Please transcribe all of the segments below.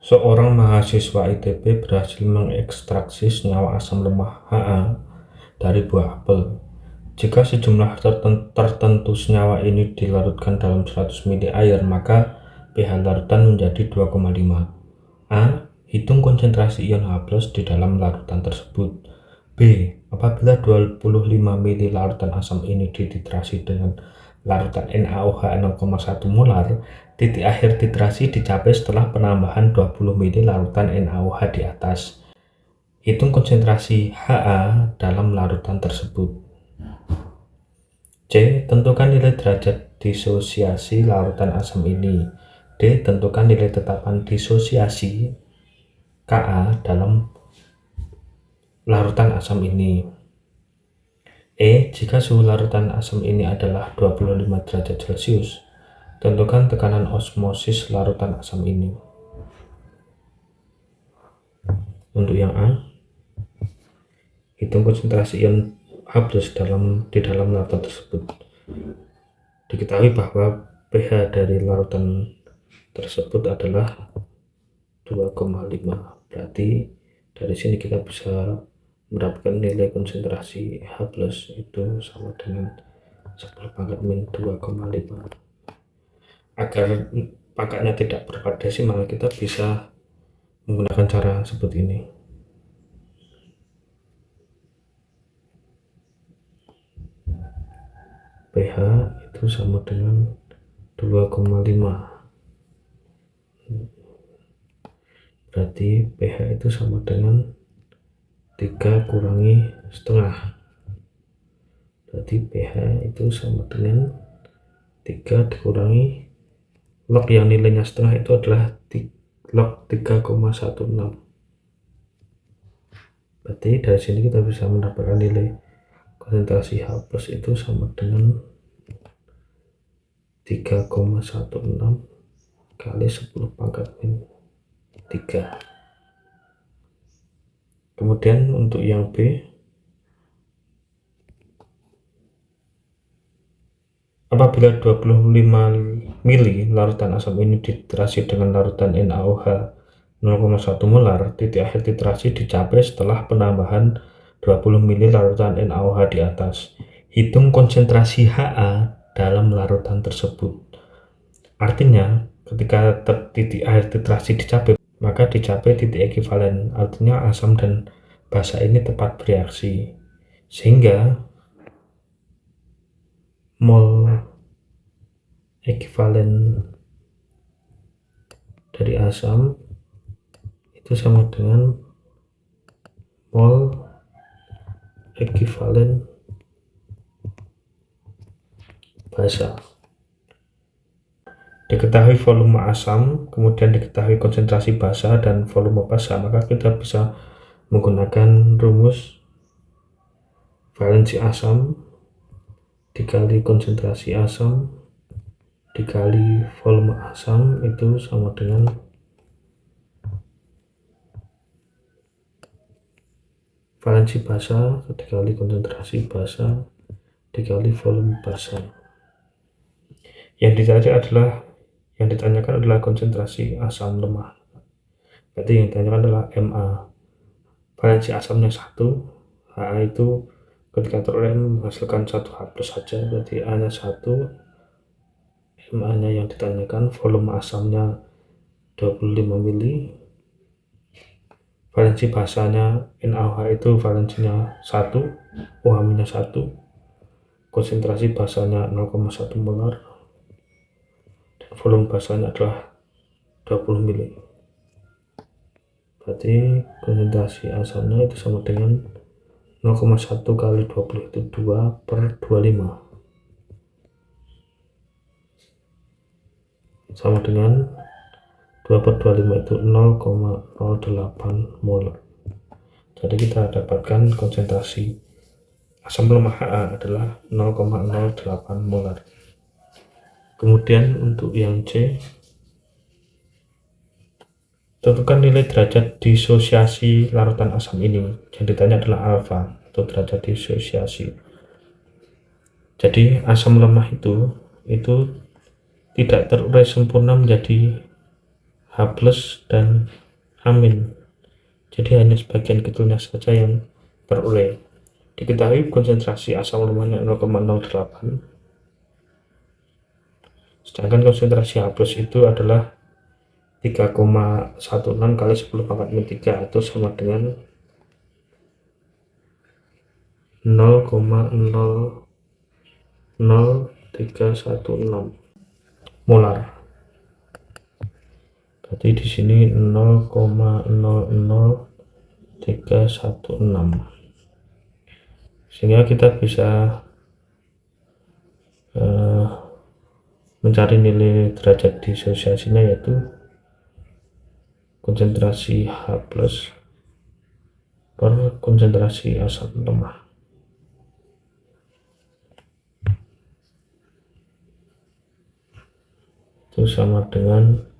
Seorang mahasiswa ITB berhasil mengekstraksi senyawa asam lemah Ha dari buah apel. Jika sejumlah tertentu senyawa ini dilarutkan dalam 100 ml air, maka pH larutan menjadi 2,5. A. Hitung konsentrasi ion H+ di dalam larutan tersebut. B. Apabila 25 ml larutan asam ini dititrasi dengan larutan NaOH 0,1 molar, titik akhir titrasi dicapai setelah penambahan 20 ml larutan NaOH di atas. Hitung konsentrasi Ha dalam larutan tersebut. C. Tentukan nilai derajat disosiasi larutan asam ini. D. Tentukan nilai tetapan disosiasi Ka dalam larutan asam ini. E. Jika suhu larutan asam ini adalah 25 derajat Celcius, tentukan tekanan osmosis larutan asam ini. Untuk yang A, hitung konsentrasi ion H+ di dalam larutan tersebut. Diketahui bahwa pH dari larutan tersebut adalah 2,5. Berarti dari sini kita bisa mendapatkan nilai konsentrasi H+ itu sama dengan 10⁻⁻². Agar pangkatnya tidak berupa desimal, kita bisa menggunakan cara seperti ini. pH itu sama dengan 2,5. Berarti pH itu sama dengan 3 kurangi setengah. Berarti pH itu sama dengan 3 dikurangi log yang nilainya setengah itu adalah log 3,16. Berarti dari sini kita bisa mendapatkan nilai konsentrasi H+ itu sama dengan 3,16 kali 10⁻⁻3. Kemudian untuk yang B, apabila 25 ml larutan asam ini dititrasi dengan larutan NaOH 0,1 molar, titik akhir titrasi dicapai setelah penambahan 20 ml larutan NaOH di atas. Hitung konsentrasi Ha dalam larutan tersebut. Artinya, ketika titik akhir titrasi dicapai, maka dicapai titik ekivalen. Artinya asam dan basa ini tepat bereaksi, sehingga mol ekivalen dari asam itu sama dengan mol ekivalen basa. Diketahui volume asam, kemudian diketahui konsentrasi basa dan volume basa, maka kita bisa menggunakan rumus valensi asam dikali konsentrasi asam dikali volume asam itu sama dengan valensi basa dikali konsentrasi basa dikali volume basa. Yang ditanyakan adalah konsentrasi asam lemah. Berarti yang ditanyakan adalah Ma. Valensi asamnya 1, Ha itu ketika teroleh menghasilkan 1 H+ saja, berarti A nya 1, Ma nya yang ditanyakan, volume asamnya 25 ml, valensi basanya NaOH itu valensinya 1, OH nya 1, konsentrasi basanya 0,1 molar, dan volume basanya adalah 20 ml. Berarti konsentrasi asamnya itu sama dengan 0,1 kali 20 itu 2/25, sama dengan 2/25 itu 0,08 molar. Jadi kita dapatkan konsentrasi asam lemah Ha adalah 0,08 molar. Kemudian untuk yang C, tentukan nilai derajat disosiasi larutan asam ini. Yang ditanya adalah alfa atau derajat disosiasi. Jadi asam lemah itu tidak terurai sempurna menjadi H plus dan amin. Jadi hanya sebagian kecilnya saja yang terurai. Diketahui konsentrasi asam lemahnya 0,08, sedangkan konsentrasi H plus itu adalah 3,16 kali 10 pangkat min 3 atau sama dengan 0,00316 molar. Berarti di sini 0,00316, sehingga kita bisa mencari nilai derajat disosiasinya, yaitu konsentrasi H plus per konsentrasi asam lemah. Itu sama dengan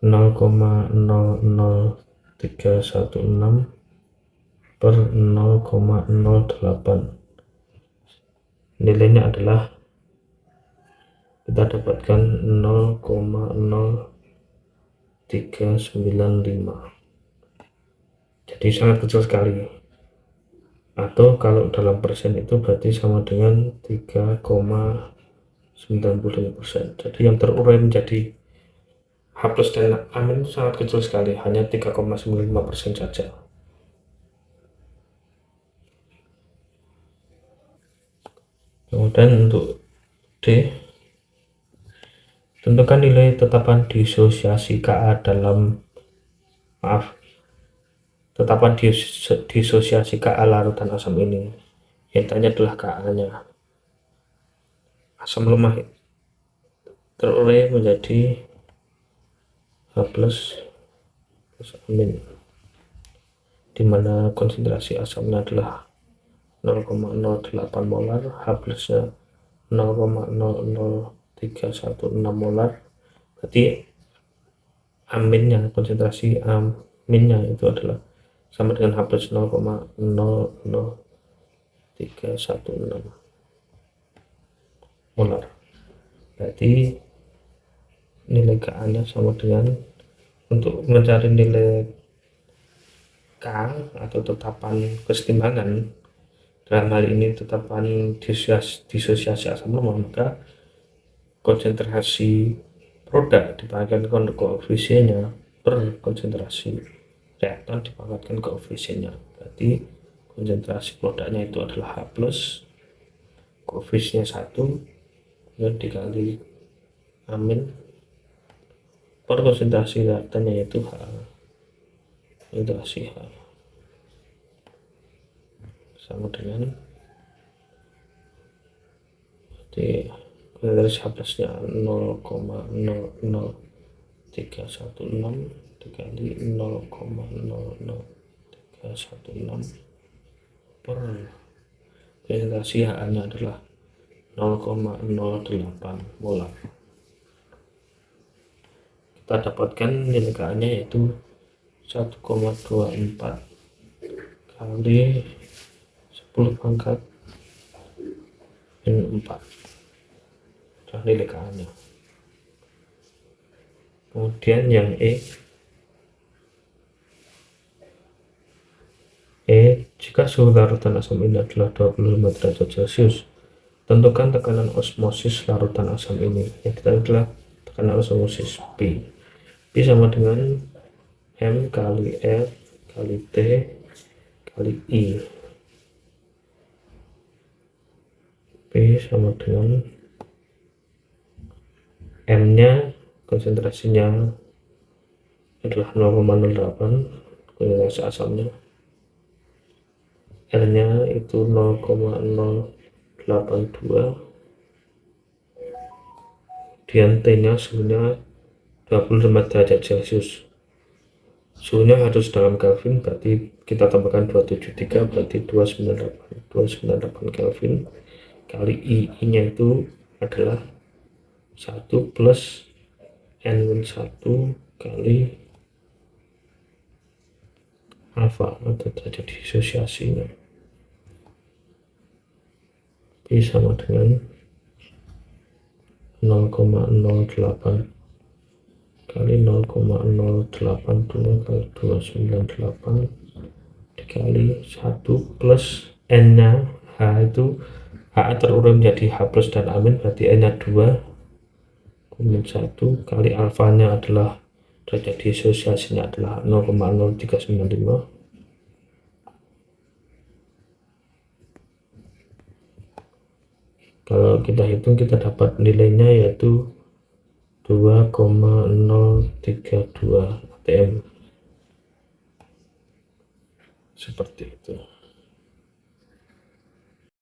0,00316 per 0,08. Nilainya adalah kita dapatkan 0,0395. Jadi sangat kecil sekali, atau kalau dalam persen itu berarti sama dengan 3,95%. Jadi yang terurai menjadi H plus dan amin itu sangat kecil sekali, hanya 3,95% saja. Kemudian untuk D, tentukan nilai tetapan disosiasi Ka dalam tetapan disosiasi Ka larutan asam ini. Yang tanya adalah Ka-nya. Asam lemah terurai menjadi H plus amin, dimana konsentrasi asamnya adalah 0,08 molar, H plusnya 0,00316 molar. Berarti aminnya, konsentrasi aminnya itu adalah sama dengan H plus 0,00316 molar. Berarti nilai Ka nya sama dengan, untuk mencari nilai K atau tetapan kesetimbangan, dalam hal ini tetapan disosiasi asam lemah, maka konsentrasi produk dipangkatkan koefisiennya per konsentrasi reaktan dipangkatkan koefisiennya. Berarti konsentrasi produknya itu adalah H plus, koefisiennya 1, dan dikali amin per konsentrasi reaktannya yaitu H, konsentrasi H sama dengan, berarti konsentrasi H plusnya 0,00316 dikali 0,00316 per konsentrasi H nya adalah 0,08 molar. Kita dapatkan nilai Ka nya yaitu 1,24 kali 10 pangkat min 4, adalah nilai Ka nya. Kemudian yang jika suhu larutan asam ini adalah 25 derajat Celcius, tentukan tekanan osmosis larutan asam ini, yang kita adalah tekanan osmosis P. P sama dengan M kali F kali T kali I. P sama dengan M nya, konsentrasinya adalah 0,08 konsentrasi asamnya, R nya itu 0,082, dan T nya suhunya 25 derajat Celcius. Suhunya harus dalam Kelvin, berarti kita tambahkan 273, berarti 298 Kelvin kali I nya itu adalah 1 plus N-1 kali alfa atau derajat disosiasinya. P sama dengan 0,08 kali 0,082 kali 298 dikali 1 plus N nya H itu H terurut menjadi H plus dan amin, berarti N nya 2 kumin 1 kali alfanya adalah derajat disosiasinya adalah 0,0395. Kalau kita hitung kita dapat nilainya yaitu 2,032 atm seperti itu.